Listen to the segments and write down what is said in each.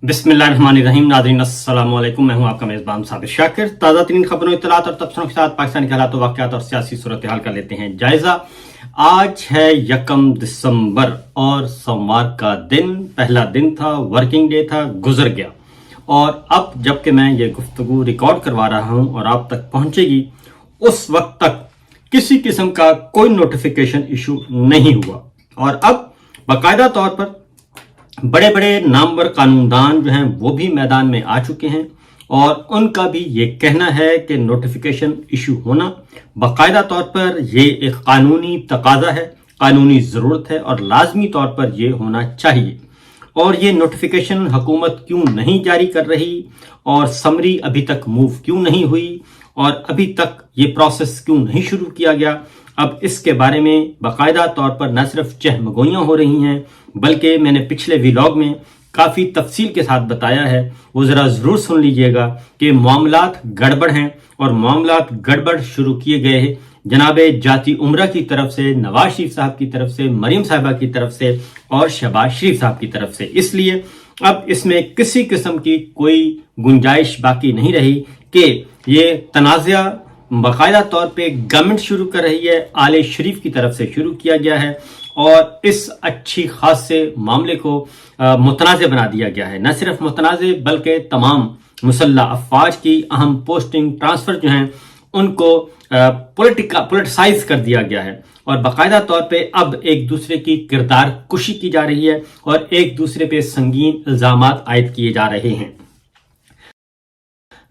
बिस्मिल्लाहिर्रहमानिर्रहीम। नाज़रीन अस्सलाम वालेकुम। मैं हूं आपका मेज़बान साबिर शाकिर। ताज़ा तरीन खबरों, इत्तलात और तबसरों के साथ पाकिस्तानी हालात, वाक़यात और सियासी सूरत हाल का लेते हैं जायज़ा। आज है 1 दिसंबर और सोमवार का दिन, पहला दिन था, वर्किंग डे था, गुजर गया। और अब जबकि मैं ये गुफ्तगू रिकॉर्ड करवा रहा हूं और आप तक पहुंचेगी, उस वक्त तक किसी किस्म का कोई नोटिफिकेशन इशू नहीं हुआ। और अब बाकायदा तौर पर बड़े बड़े नामवर कानूनदान जो हैं वो भी मैदान में आ चुके हैं और उनका भी ये कहना है कि नोटिफिकेशन इशू होना बाकायदा तौर पर ये एक कानूनी तकाजा है, कानूनी ज़रूरत है और लाजमी तौर पर ये होना चाहिए। और ये नोटिफिकेशन हुकूमत क्यों नहीं जारी कर रही और समरी अभी तक मूव क्यों नहीं हुई और अभी तक ये प्रोसेस क्यों नहीं शुरू किया गया, अब इसके बारे में बाकायदा तौर पर न सिर्फ चहमगोइयाँ हो रही हैं बल्कि मैंने पिछले व्लॉग में काफ़ी तफसील के साथ बताया है, वो ज़रा ज़रूर सुन लीजिएगा कि मामलात गड़बड़ हैं। और मामलात गड़बड़ शुरू किए गए हैं जनाबे जाती उम्रा की तरफ से, नवाज शरीफ साहब की तरफ से, मरीम साहिबा की तरफ से और शहबाज शरीफ साहब की तरफ से। इसलिए अब इसमें किसी किस्म की कोई गुंजाइश बाकी नहीं रही कि ये तनाज़ा बाकायदा तौर पे गवर्नमेंट शुरू कर रही है, आले शरीफ की तरफ से शुरू किया गया है और इस अच्छी खास से मामले को मुतनाज़ बना दिया गया है। न सिर्फ मुतनाज़ बल्कि तमाम मुसल्लह अफवाज की अहम पोस्टिंग ट्रांसफ़र जो हैं उनको पोलिटिसाइज कर दिया गया है और बाकायदा तौर पे अब एक दूसरे की किरदार कुशी की जा रही है और एक दूसरे पे संगीन इल्ज़ामात आयद किए जा रहे हैं।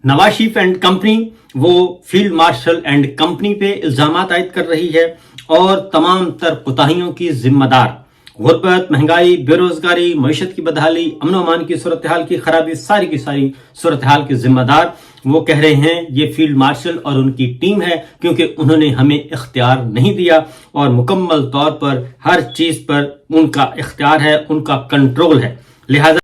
नवाज शरीफ एंड कंपनी वो फील्ड मार्शल एंड कंपनी पे इल्जामात आयद कर रही है और तमाम तर कोताहियों की जिम्मेदार गुर्बत, महंगाई, बेरोजगारी, मईशत की बदहाली, अमन अमान की सूरत हाल की खराबी, सारी की सारी सूरत हाल के जिम्मेदार वो कह रहे हैं ये फील्ड मार्शल और उनकी टीम है, क्योंकि उन्होंने हमें इख्तियार नहीं दिया और मुकम्मल तौर पर हर चीज पर उनका इख्तियार है, उनका कंट्रोल है। लिहाजा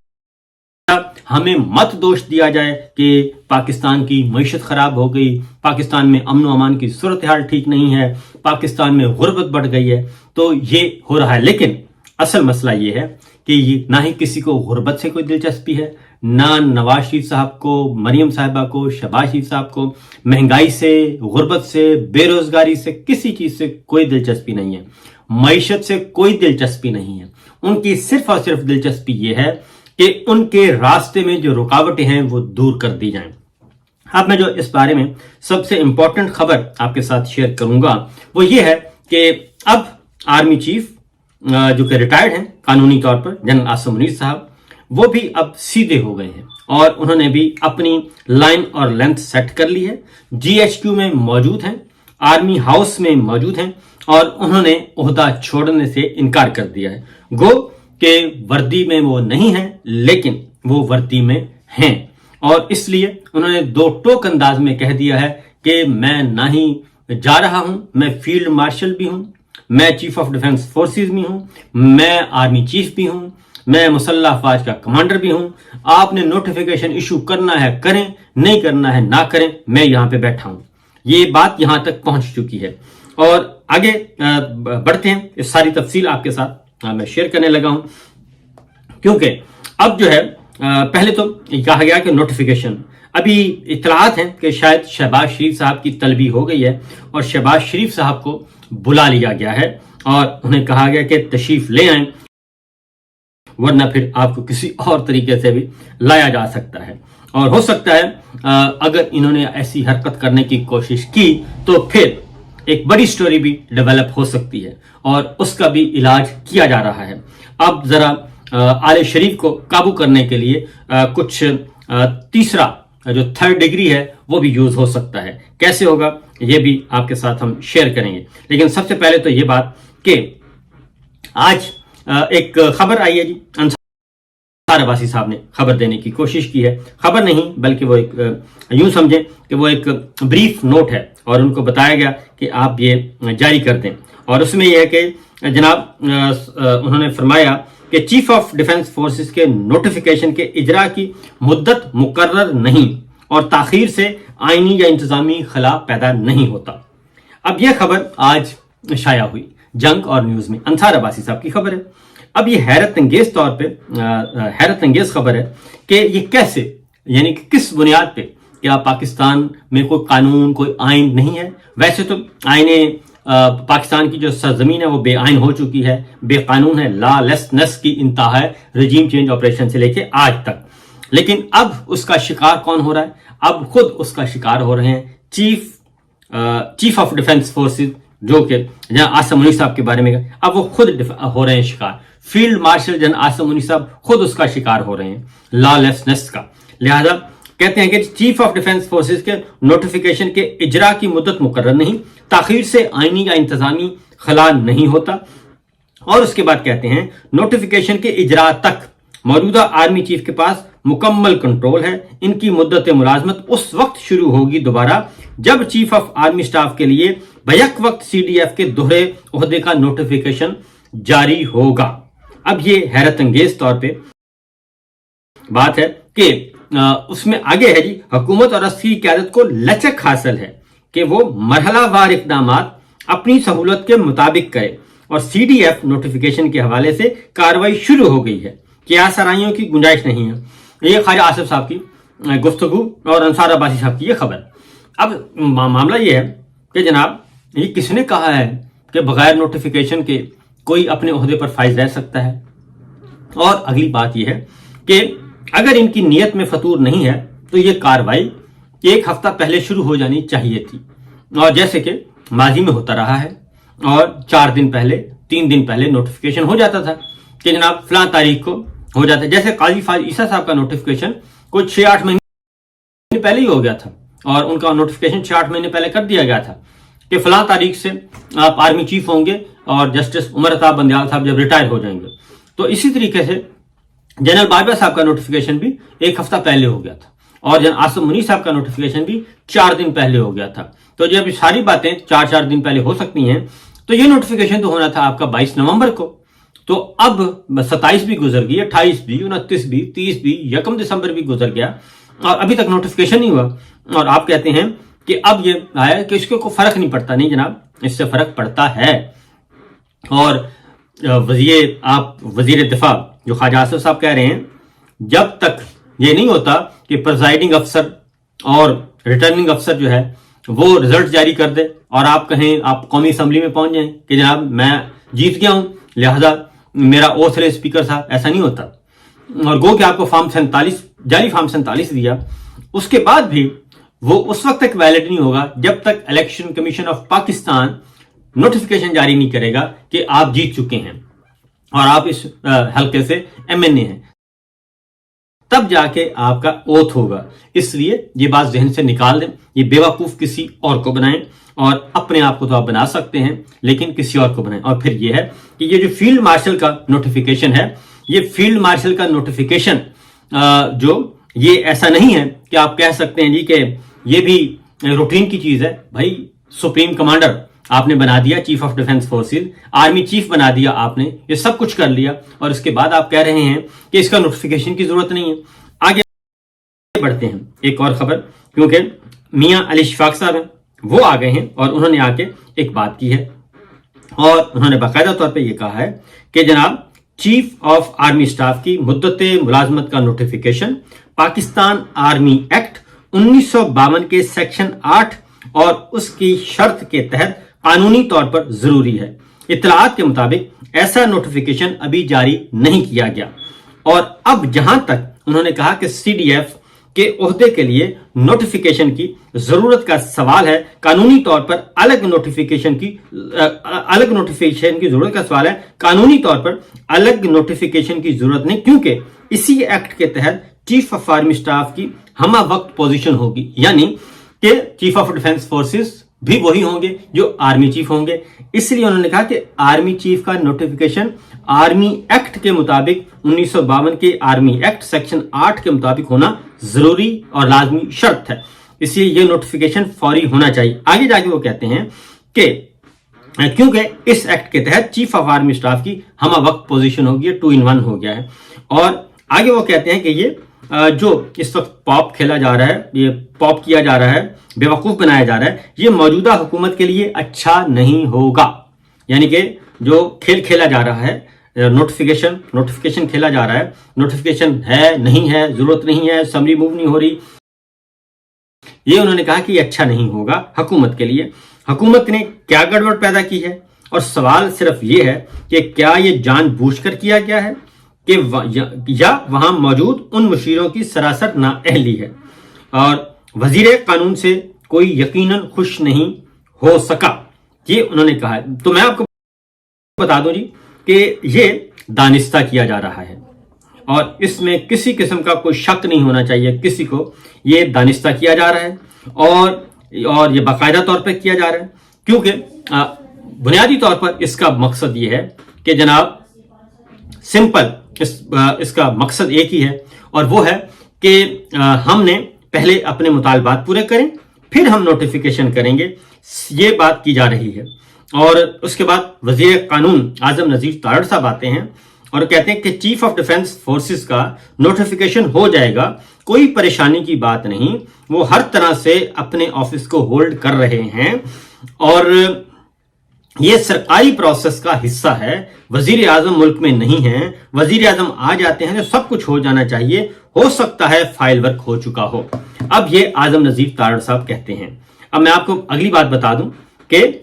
हमें मत दोष दिया जाए कि पाकिस्तान की मईशत खराब हो गई, पाकिस्तान में अमन अमान की सूरत हाल ठीक नहीं है, पाकिस्तान में गुर्बत बढ़ गई है, तो ये हो रहा है। लेकिन असल मसला ये है कि ये ना ही किसी को गुर्बत से कोई दिलचस्पी है, ना नवाज शरीफ साहब को, मरीम साहिबा को, शहबाज शरीफ साहब को महंगाई से, गुर्बत से, बेरोजगारी से, किसी चीज से कोई दिलचस्पी नहीं है, मईशत से कोई दिलचस्पी नहीं है। उनकी सिर्फ और सिर्फ दिलचस्पी ये है कि उनके रास्ते में जो रुकावटें हैं वो दूर कर दी जाएं। अब मैं जो इस बारे में सबसे इंपॉर्टेंट खबर आपके साथ शेयर करूंगा वो ये है कि अब आर्मी चीफ जो कि रिटायर्ड हैं कानूनी तौर पर, जनरल आसिम मुनीर साहब, वो भी अब सीधे हो गए हैं और उन्होंने भी अपनी लाइन और लेंथ सेट कर ली है। GHQ में मौजूद हैं, आर्मी हाउस में मौजूद हैं और उन्होंने ओहदा छोड़ने से इनकार कर दिया है। गो के वर्दी में वो नहीं है लेकिन वो वर्दी में हैं और इसलिए उन्होंने दो टोक अंदाज में कह दिया है कि मैं ना ही जा रहा हूं, मैं फील्ड मार्शल भी हूं, मैं चीफ ऑफ डिफेंस फोर्सेस भी हूं, मैं आर्मी चीफ भी हूं, मैं मुसल्लह अफवाज का कमांडर भी हूं। आपने नोटिफिकेशन इशू करना है करें, नहीं करना है ना करें, मैं यहां पे बैठा हूं। ये बात यहां तक पहुंच चुकी है और आगे बढ़ते हैं। इस सारी तफसील आपके साथ मैं शेयर करने लगा हूं क्योंकि अब जो है पहले तो कहा गया कि नोटिफिकेशन, अभी इतलात हैं कि शायद शहबाज शरीफ साहब की तलबी हो गई है और शहबाज शरीफ साहब को बुला लिया गया है और उन्हें कहा गया कि तशरीफ ले आएं वरना फिर आपको किसी और तरीके से भी लाया जा सकता है। और हो सकता है अगर इन्होंने ऐसी हरकत करने की कोशिश की तो फिर एक बड़ी स्टोरी भी डेवलप हो सकती है और उसका भी इलाज किया जा रहा है। अब जरा आले शरीफ को काबू करने के लिए कुछ तीसरा जो थर्ड डिग्री है वो भी यूज हो सकता है। कैसे होगा ये भी आपके साथ हम शेयर करेंगे। लेकिन सबसे पहले तो ये बात कि आज एक खबर आई है जी, अंसार अब्बासी साहब ने खबर देने की कोशिश की है। खबर नहीं बल्कि वो एक यूं समझें कि वो एक ब्रीफ नोट है और उनको बताया गया कि आप ये जारी कर दें और उसमें यह है कि जनाब उन्होंने फरमाया कि चीफ ऑफ डिफेंस फोर्सेस के नोटिफिकेशन के इजरा की मुद्दत मुकर्रर नहीं और ताखीर से आईनी या इंतजामी खला पैदा नहीं होता। अब यह खबर आज शाया हुई जंग और न्यूज में, अंसार अब्बासी साहब की खबर है। اب یہ حیرت انگیز طور پہ حیرت انگیز خبر ہے کہ یہ کیسے، یعنی کہ کس بنیاد پہ، کیا پاکستان میں کوئی قانون، کوئی آئین نہیں ہے؟ ویسے تو آئین پاکستان کی جو سرزمین ہے وہ بے آئین ہو چکی ہے، بے قانون ہے، لا لیسنس کی انتہا ہے رجیم چینج آپریشن سے لے کے آج تک۔ لیکن اب اس کا شکار کون ہو رہا ہے؟ اب خود اس کا شکار ہو رہے ہیں چیف آف ڈیفنس فورسز، جو کہ جنرل عاصم منیع صاحب کے بارے میں، اب وہ خود ہو رہے ہیں شکار۔ فیلڈ مارشل جنرل عاصم منیع صاحب خود اس کا شکار ہو رہے ہیں، لا لیسنس کا۔ لہذا کہتے ہیں کہ چیف آف ڈیفنس فورسز کے نوٹیفیکیشن کے اجرا کی مدت مقرر نہیں، تاخیر سے آئینی یا انتظامی خلا نہیں ہوتا، اور اس کے بعد کہتے ہیں نوٹیفیکیشن کے اجرا تک موجودہ آرمی چیف کے پاس مکمل کنٹرول ہے۔ ان کی مدت ملازمت اس وقت شروع ہوگی دوبارہ جب چیف آف آرمی سٹاف کے لیے بیک وقت سی ڈی ایف کے دوہرے عہدے کا نوٹیفیکیشن جاری ہوگا۔ اب یہ حیرت انگیز طور پہ بات ہے کہ اس میں آگے ہے جی، حکومت اور عسکری قیادت کو لچک حاصل ہے کہ وہ مرحلہ وار اقدامات اپنی سہولت کے مطابق کرے، اور سی ڈی ایف نوٹیفیکیشن کے حوالے سے کارروائی شروع ہو گئی ہے، قیاس آرائیوں کی گنجائش نہیں ہے۔ یہ خواجہ آصف صاحب کی گفتگو اور انصار عباسی صاحب کی یہ خبر۔ اب معاملہ یہ ہے کہ جناب، یہ کس نے کہا ہے کہ بغیر نوٹیفیکیشن کے کوئی اپنے عہدے پر فائز رہ سکتا ہے؟ اور اگلی بات یہ ہے کہ اگر ان کی نیت میں فطور نہیں ہے تو یہ کارروائی ایک ہفتہ پہلے شروع ہو جانی چاہیے تھی، اور جیسے کہ ماضی میں ہوتا رہا ہے، اور 4 دن پہلے 3 دن پہلے نوٹیفیکیشن ہو جاتا تھا کہ جناب فلاں تاریخ کو ہو جاتا ہے۔ جیسے قاضی فاضل عیسیٰ صاحب کا نوٹیفیکیشن کوئی 6-8 مہینے پہلے ہی ہو گیا تھا، اور ان کا نوٹیفیکیشن 6-8 مہینے پہلے کر دیا گیا تھا کہ فلاں تاریخ سے آپ آرمی چیف ہوں گے، اور جسٹس عمر عطا بندیال صاحب جب ریٹائر ہو جائیں گے۔ تو اسی طریقے سے جنرل باجوہ صاحب کا نوٹیفیکیشن بھی 1 ہفتہ پہلے ہو گیا تھا، اور جنرل عاصم منیع صاحب کا نوٹیفیکیشن بھی 4 دن پہلے ہو گیا تھا۔ تو جب یہ ساری باتیں 4 دن پہلے ہو سکتی ہیں، تو یہ نوٹیفیکیشن تو ہونا تھا آپ کا 22 نومبر کو۔ تو اب 27 بھی گزر گئی، 28 بھی، 29 بھی، 30 بھی، 1 دسمبر بھی گزر گیا، اور ابھی تک نوٹیفیکیشن نہیں ہوا، اور آپ کہتے ہیں کہ اب یہ آیا کہ اس کو کوئی فرق نہیں پڑتا۔ نہیں جناب، اس سے فرق پڑتا ہے۔ اور وزیر دفاع جو خواجہ آصف صاحب کہہ رہے ہیں، جب تک یہ نہیں ہوتا کہ پریزائڈنگ افسر اور ریٹرننگ افسر جو ہے وہ رزلٹ جاری کر دے، اور آپ کہیں، آپ قومی اسمبلی میں پہنچ جائیں کہ جناب میں جیت گیا ہوں لہذا میرا اوتھ لے اسپیکر صاحب، ایسا نہیں ہوتا۔ اور گو کہ آپ کو جعلی فارم 47 دیا، اس کے بعد بھی وہ اس وقت تک ویلڈ نہیں ہوگا جب تک election commission of Pakistan notification جاری نہیں کرے گا کہ آپ جیت چکے ہیں اور آپ اس حلقے سے MNA ہیں، تب جا کے آپ کا اوتھ ہوگا۔ اس لیے یہ بات ذہن سے نکال دیں، یہ بیوقوف کسی اور کو بنائیں، اور اپنے آپ کو تو آپ بنا سکتے ہیں لیکن کسی اور کو بنائیں۔ اور پھر یہ ہے کہ یہ جو فیلڈ مارشل کا نوٹیفیکیشن ہے، یہ فیلڈ مارشل کا نوٹیفیکیشن جو یہ ایسا نہیں ہے کہ آپ کہہ سکتے ہیں جی کہ یہ بھی روٹین کی چیز ہے۔ بھائی سپریم کمانڈر آپ نے بنا دیا، chief of defence forces, army chief بنا دیا آپ نے، یہ سب کچھ کر لیا، اور اس کے بعد آپ کہہ رہے ہیں کہ اس کا نوٹیفیکیشن کی ضرورت نہیں ہے۔ آگے بڑھتے ہیں، ایک اور خبر، کیونکہ میاں علی شفاق صاحب ہیں، وہ آ گئے ہیں اور انہوں نے آ کے ایک بات کی ہے، اور انہوں نے باقاعدہ طور پہ یہ کہا ہے کہ جناب چیف آف آرمی سٹاف کی مدت ملازمت کا نوٹیفیکیشن پاکستان آرمی ایکٹ 1952 کے سیکشن 8 اور اس کی شرط کے تحت قانونی طور پر ضروری ہے۔ اطلاعات کے مطابق ایسا نوٹیفیکیشن ابھی جاری نہیں کیا گیا، اور اب جہاں تک انہوں نے کہا کہ ض کے عہدے کے لیے نوٹیفیکیشن کی ضرورت کا سوال ہے، قانونی طور پر الگ نوٹیفیکیشن کی ضرورت کا سوال ہے، قانونی طور پر الگ نوٹیفیکیشن کی ضرورت نہیں، کیونکہ اسی ایکٹ کے تحت چیف آف آرمی سٹاف کی ہمہ وقت پوزیشن ہوگی، یعنی کہ چیف آف ڈیفنس فورسز بھی وہی ہوں گے جو آرمی چیف ہوں گے۔ اس لیے انہوں نے کہا کہ آرمی چیف کا نوٹیفیکیشن آرمی ایکٹ کے مطابق 1952 کے آرمی ایکٹ سیکشن 8 کے مطابق ہونا ضروری اور لازمی شرط ہے، اس لیے یہ نوٹیفیکیشن فوری ہونا چاہیے۔ آگے جا کے وہ کہتے ہیں کہ کیونکہ اس ایکٹ کے تحت چیف آف آرمی سٹاف کی ہمہ وقت پوزیشن ہوگی، 2 in 1 ہو گیا ہے۔ اور آگے وہ کہتے ہیں کہ یہ جو اس وقت پاپ کھیلا جا رہا ہے، یہ پاپ کیا جا رہا ہے، بے وقوف بنایا جا رہا ہے، یہ موجودہ حکومت کے لیے اچھا نہیں ہوگا، یعنی کہ جو کھیل کھیلا جا رہا ہے नोटिफिकेशन खेला जा रहा है, नोटिफिकेशन है नहीं है, जरूरत नहीं है, समरी मूव नहीं हो रही, ये उन्होंने कहा कि ये अच्छा नहीं होगा हुकूमत के लिए। हुकूमत ने क्या गड़बड़ पैदा की है, और सवाल सिर्फ ये है कि क्या ये जानबूझकर किया गया है कि या वहां मौजूद उन मुशीरों की सरासर नाअहली है, और वजीर कानून से कोई यकीनन खुश नहीं हो सका, ये उन्होंने कहा है। तो मैं आपको बता दूं जी कि ये दानिस्ता किया जा रहा है, और इसमें किसी किस्म का कोई शक नहीं होना चाहिए किसी को, ये दानिस्ता किया जा रहा है, और ये बाकायदा तौर पर किया जा रहा है, क्योंकि बुनियादी तौर पर इसका मकसद ये है कि जनाब सिंपल इसका मकसद एक ही है, और वो है कि हमने पहले अपने मुतालबात पूरे करें, फिर हम नोटिफिकेशन करेंगे, ये बात की जा रही है। और उसके बाद वजीर कानून आजम नजीर तारड़ साहब आते हैं और कहते हैं कि चीफ ऑफ डिफेंस फोर्सेस का नोटिफिकेशन हो जाएगा, कोई परेशानी की बात नहीं, वो हर तरह से अपने ऑफिस को होल्ड कर रहे हैं, और ये सरकारी प्रोसेस का हिस्सा है। वजीर आजम मुल्क में नहीं है, वजीर आजम आ जाते हैं तो सब कुछ हो जाना चाहिए, हो सकता है फाइल वर्क हो चुका हो। अब ये आजम नजीर तारड़ साहब कहते हैं। अब मैं आपको अगली बात बता दूं कि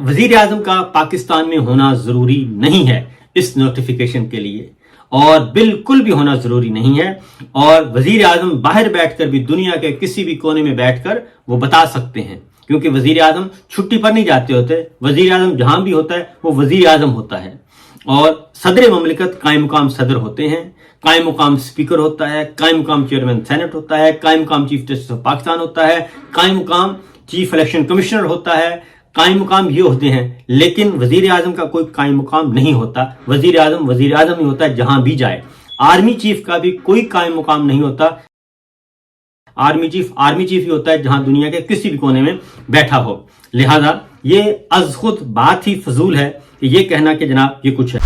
वजीर आजम का पाकिस्तान में होना जरूरी नहीं है इस नोटिफिकेशन के लिए, और बिल्कुल भी होना जरूरी नहीं है, और वजीर आजम बाहर बैठकर भी दुनिया के किसी भी कोने में बैठकर वो बता सकते हैं, क्योंकि वजीर आजम छुट्टी पर नहीं जाते होते, वजीर आजम जहां भी होता है वो वजीर आजम होता है, और सदर ममलिकत कायम मुकाम सदर होते हैं, कायम मुकाम स्पीकर होता है, कायम मुकाम चेयरमैन सेनेट होता है, कायम मुकाम चीफ जस्टिस ऑफ पाकिस्तान होता है, कायम मुकाम चीफ इलेक्शन कमिश्नर होता है, कायम मुकाम ये होते हैं। लेकिन वजीर आजम का कोई कायम मुकाम नहीं होता, वजीर आजम ही होता है जहां भी जाए। आर्मी चीफ का भी कोई कायम मुकाम नहीं होता, आर्मी चीफ ही होता है जहां दुनिया के किसी भी कोने में बैठा हो। लिहाजा ये अज खुद बात ही फजूल है कि ये कहना कि जनाब ये कुछ है।